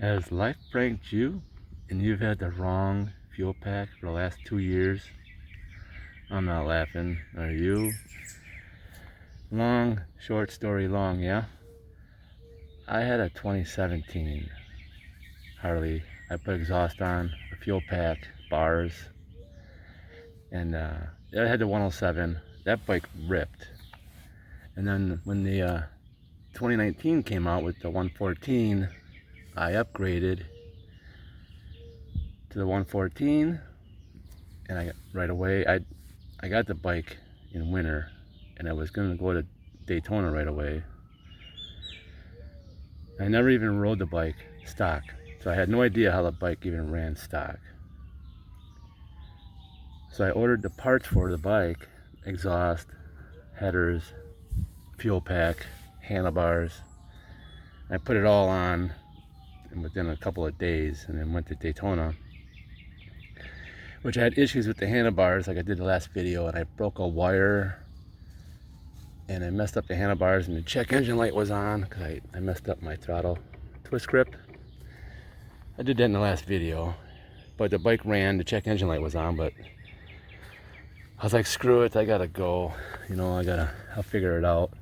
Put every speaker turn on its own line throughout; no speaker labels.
Has life pranked you and you've had the wrong fuel pack for the last 2 years? I'm not laughing. Are you? Long, short story long, yeah? I had a 2017 Harley. I put exhaust on, a fuel pack, bars, and I had the 107. That bike ripped. And then when the 2019 came out with the 114, I upgraded to the 114, and I got right away. I got the bike in winter, and I was gonna go to Daytona right away. I never even rode the bike stock, so I had no idea how the bike even ran stock. So I ordered the parts for the bike: exhaust, headers, fuel pack, handlebars. I put it all on within a couple of days, and then went to Daytona, which I had issues with the handlebars like I did the last video, and I broke a wire and I messed up the handlebars, and the check engine light was on because I messed up my throttle twist grip. I did that in the last video, but the bike ran, the check engine light was on, but I was like, screw it, I gotta go, I'll figure it out.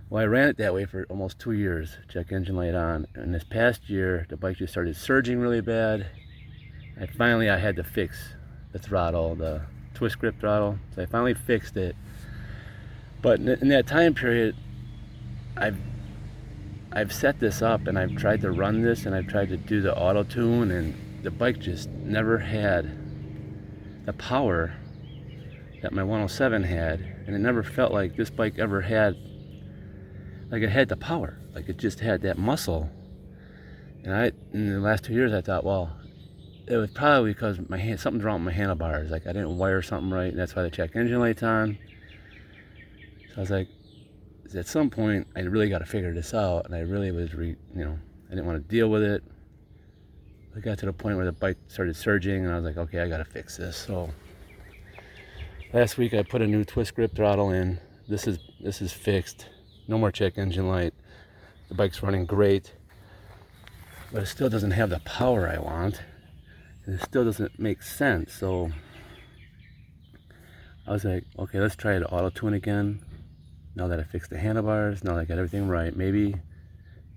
Well, I ran it that way for almost 2 years, check engine light on, and this past year the bike just started surging really bad, and finally I had to fix the throttle, the twist grip throttle, so I finally fixed it. But in that time period, I've set this up, and I've tried to run this, and I've tried to do the auto tune, and the bike just never had the power that my 107 had, and it never felt like this bike ever had, like it had the power, like it just had that muscle. And in the last 2 years, I thought, well, it was probably because something's wrong with my handlebars, like I didn't wire something right, and that's why the check engine light's on. So I was like, at some point, I really got to figure this out, and I really was, I didn't want to deal with it. I got to the point where the bike started surging, and I was like, okay, I got to fix this. So last week, I put a new twist grip throttle in. This is fixed. No more check engine light. The bike's running great, but it still doesn't have the power I want, and it still doesn't make sense. So I was like, okay, let's try the auto tune again. Now that I fixed the handlebars, now that I got everything right, maybe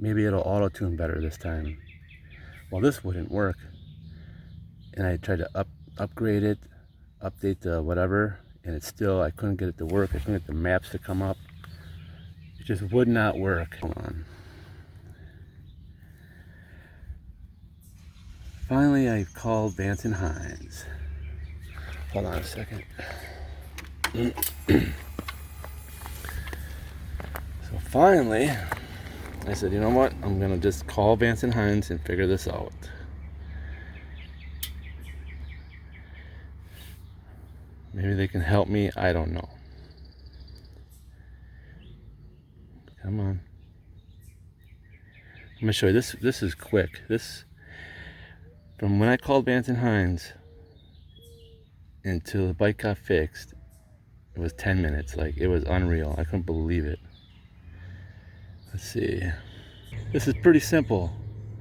it'll auto tune better this time. Well, this wouldn't work, and I tried to upgrade it, update the whatever, and I couldn't get it to work. I couldn't get the maps to come up. It just would not work. Hold on. Finally, I called Vance and Hines. Hold on a second. So finally, I said, you know what? I'm gonna just call Vance and Hines and figure this out. Maybe they can help me. I don't know. Come on. I'm gonna show you this. This is quick. From when I called Vance and Hines until the bike got fixed, it was 10 minutes. Like, it was unreal. I couldn't believe it. Let's see. This is pretty simple.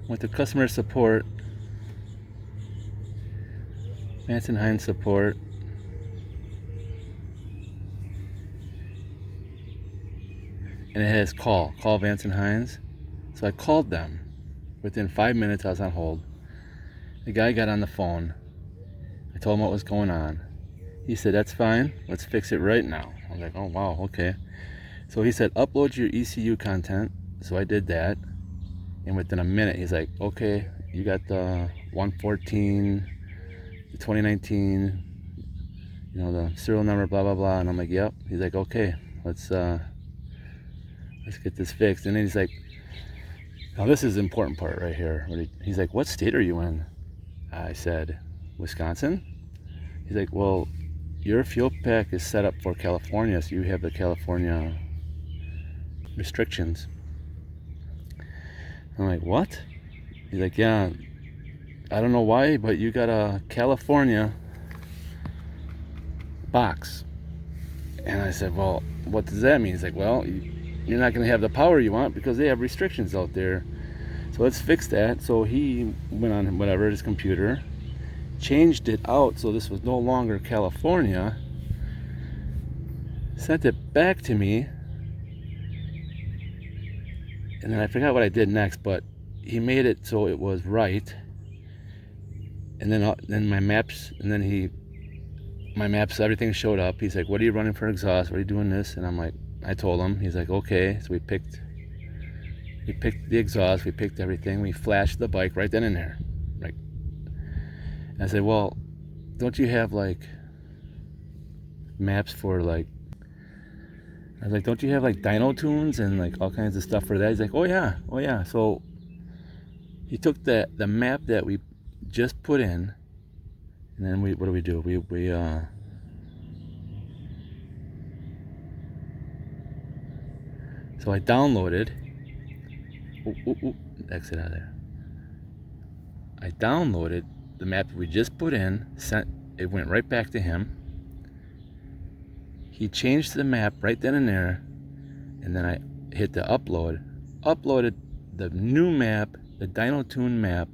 Went to customer support, Vance and Hines support. And it has call Vance and Hines. So I called them. Within 5 minutes, I was on hold. The guy got on the phone. I told him what was going on. He said, that's fine, let's fix it right now. I was like, oh wow, okay. So he said, upload your ECU content. So I did that, and within a minute, he's like, okay, you got the 114, the 2019, the serial number, blah blah blah. And I'm like, yep. He's like, okay, let's get this fixed. And then he's like, now this is the important part right here. He's like, what state are you in? I said, Wisconsin. He's like, well, your fuel pack is set up for California, so you have the California restrictions. I'm like, what? He's like, yeah, I don't know why, but you got a California box. And I said, well, what does that mean? He's like, well, you're not going to have the power you want because they have restrictions out there. So let's fix that. So he went on whatever, his computer, changed it out so this was no longer California, sent it back to me, and then I forgot what I did next, but he made it so it was right. And then my maps, everything showed up. He's like, what are you running for exhaust? What are you doing this? And I'm like, I told him. He's like, okay. So we picked the exhaust, we picked everything, we flashed the bike right then and there. Right. And I said, well, don't you have like maps for like, I was like, don't you have like dyno tunes and like all kinds of stuff for that? He's like, oh yeah. So he took the map that we just put in, and then what do we do? So I downloaded, exit out of there. I downloaded the map we just put in, it went right back to him. He changed the map right then and there, and then I hit the uploaded the new map, the dyno tune map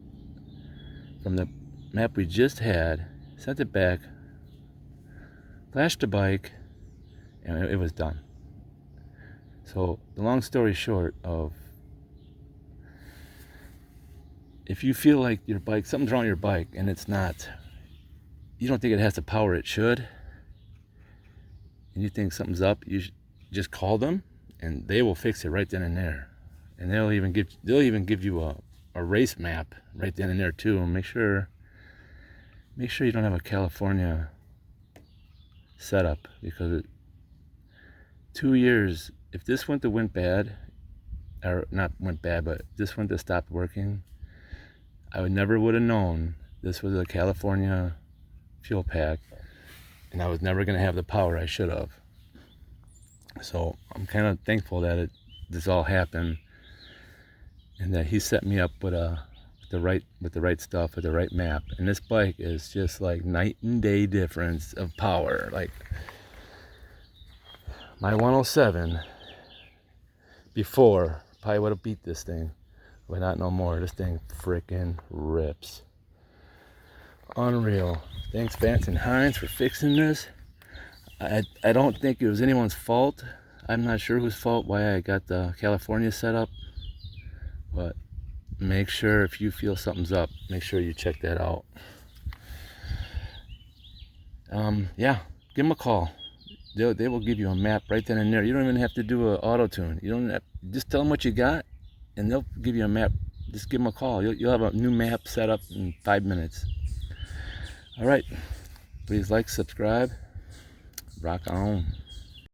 from the map we just had, sent it back, flashed the bike, and it was done. So the long story short of, if you feel like your bike, something's wrong with your bike and it's not, you don't think it has the power it should, and you think something's up, you just call them and they will fix it right then and there. And they'll even give you a race map right then and there too. And make sure you don't have a California setup, because 2 years, if this went bad, or not went bad, but this one that stopped working, I never would have known this was a California fuel pack, and I was never going to have the power I should have. So I'm kind of thankful that this all happened, and that he set me up with the right stuff, with the right map. And this bike is just like night and day difference of power. Like my 107 before probably would have beat this thing, but not no more. This thing freaking rips. Unreal. Thanks Vance and Hines for fixing this. I don't think it was anyone's fault. I'm not sure whose fault why I got the California set up, but make sure if you feel something's up, make sure you check that out. Yeah, give them a call. They will give you a map right then and there. You don't even have to do an auto tune. You don't have, just tell them what you got, and they'll give you a map. Just give them a call. You'll have a new map set up in 5 minutes. All right, please like, subscribe, rock on.